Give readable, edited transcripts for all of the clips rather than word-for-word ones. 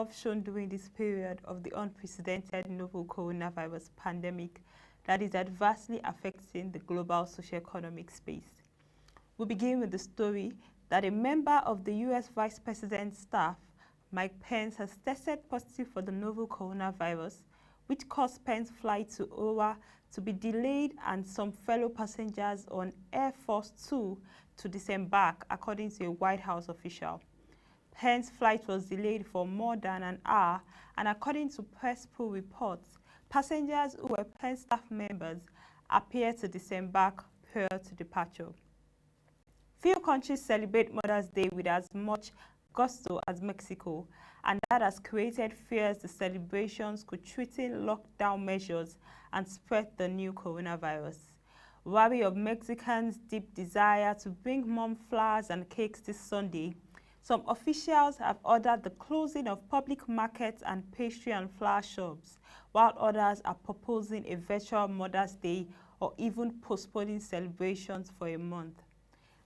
shown during this period of the unprecedented novel coronavirus pandemic that is adversely affecting the global socioeconomic space. We begin with the story that a member of the U.S. Vice President's staff, Mike Pence, has tested positive for the novel coronavirus, which caused Pence's flight to Iowa to be delayed and some fellow passengers on Air Force Two to disembark, according to a White House official. Pence's flight was delayed for more than an hour, and according to press pool reports, passengers who were Pence staff members appeared to disembark prior to departure. Few countries celebrate Mother's Day with as much gusto as Mexico, and that has created fears the celebrations could threaten lockdown measures and spread the new coronavirus. Wary of Mexicans' deep desire to bring mom flowers and cakes this Sunday, some officials have ordered the closing of public markets and pastry and flower shops, while others are proposing a virtual Mother's Day or even postponing celebrations for a month.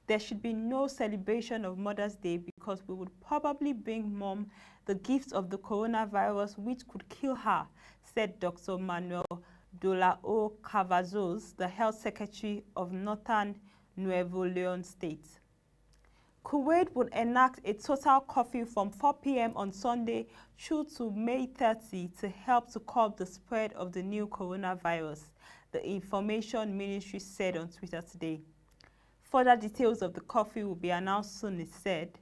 There should be no celebration of Mother's Day because we would probably bring Mom the gift of the coronavirus which could kill her, said Dr. Manuel Dolao Cavazos, the health secretary of Northern Nuevo Leon State. Kuwait would enact a total curfew from 4 p.m. on Sunday through to May 30 to help to curb the spread of the new coronavirus, the Information Ministry said on Twitter today. Further details of the curfew will be announced soon, it said.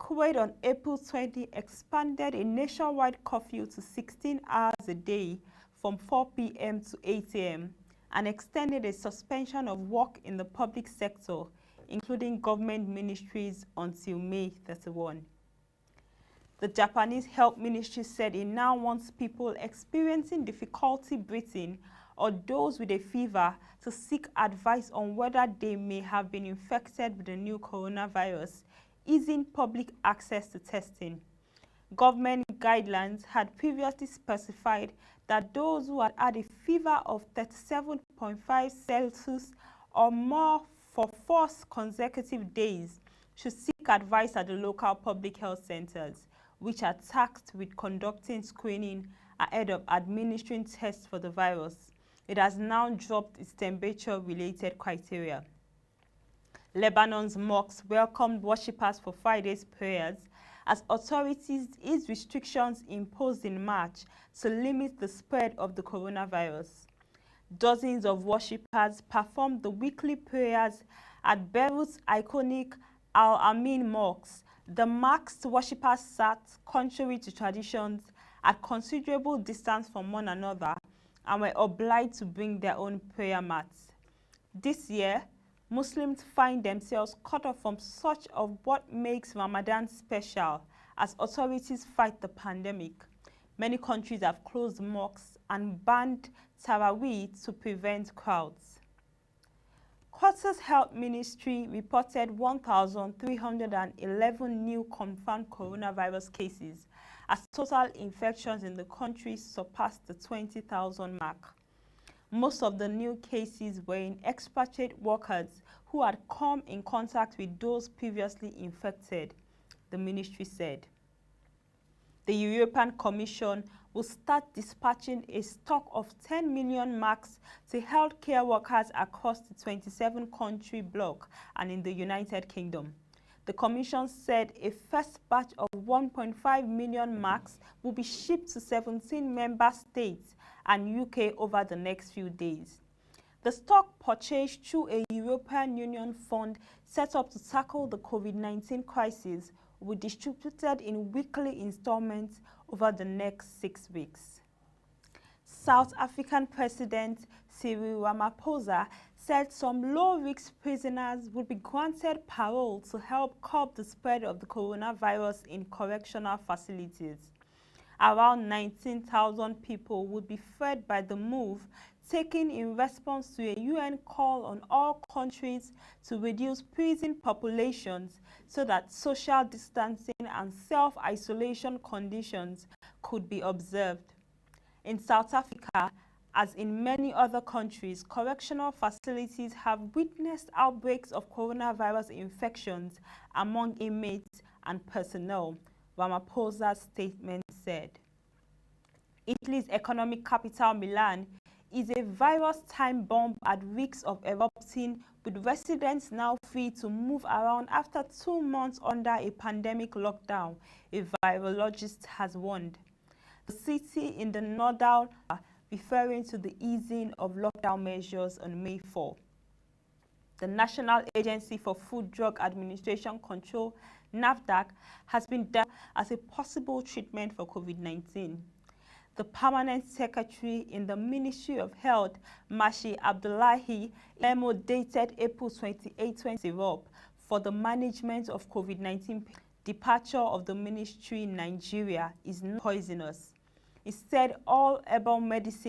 Kuwait on April 20 expanded a nationwide curfew to 16 hours a day from 4 p.m. to 8 a.m. and extended a suspension of work in the public sector, including government ministries, until May 31. The Japanese Health Ministry said it now wants people experiencing difficulty breathing or those with a fever to seek advice on whether they may have been infected with the new coronavirus, easing public access to testing. Government guidelines had previously specified that those who had had a fever of 37.5 Celsius or more for 4 consecutive days should seek advice at the local public health centers, which are tasked with conducting screening ahead of administering tests for the virus. It has now dropped its temperature-related criteria. Lebanon's mosques welcomed worshippers for Friday's prayers as authorities eased restrictions imposed in March to limit the spread of the coronavirus. Dozens of worshippers performed the weekly prayers at Beirut's iconic Al-Amin Mosque. The masked worshippers sat, contrary to traditions, at considerable distance from one another and were obliged to bring their own prayer mats. This year, Muslims find themselves cut off from such of what makes Ramadan special as authorities fight the pandemic. Many countries have closed mosques and banned Taraweeh to prevent crowds. Qatar's health ministry reported 1,311 new confirmed coronavirus cases as total infections in the country surpassed the 20,000 mark. Most of the new cases were in expatriate workers who had come in contact with those previously infected, the ministry said. The European Commission will start dispatching a stock of 10 million masks to healthcare workers across the 27-country bloc and in the United Kingdom. The Commission said a first batch of 1.5 million masks will be shipped to 17 member states and UK over the next few days. The stock purchased through a European Union fund set up to tackle the COVID-19 crisis will be distributed in weekly installments over the next 6 weeks. South African President Cyril Ramaphosa said some low-risk prisoners would be granted parole to help curb the spread of the coronavirus in correctional facilities. Around 19,000 people would be freed by the move, taken in response to a UN call on all countries to reduce prison populations so that social distancing and self-isolation conditions could be observed. In South Africa, as in many other countries, correctional facilities have witnessed outbreaks of coronavirus infections among inmates and personnel, Ramaphosa's statement said. Italy's economic capital, Milan, is a virus time bomb at risk of erupting, with residents now free to move around after 2 months under a pandemic lockdown, a virologist has warned. The city in the northern, referring to the easing of lockdown measures on May 4. The National Agency for Food, Drug Administration Control, NAFDAC, has been described as a possible treatment for COVID-19. The permanent secretary in the Ministry of Health, Mashi Abdullahi, memo dated April 28, 2020, for the management of COVID-19 departure of the ministry in Nigeria is not poisonous. Instead, all herbal medicines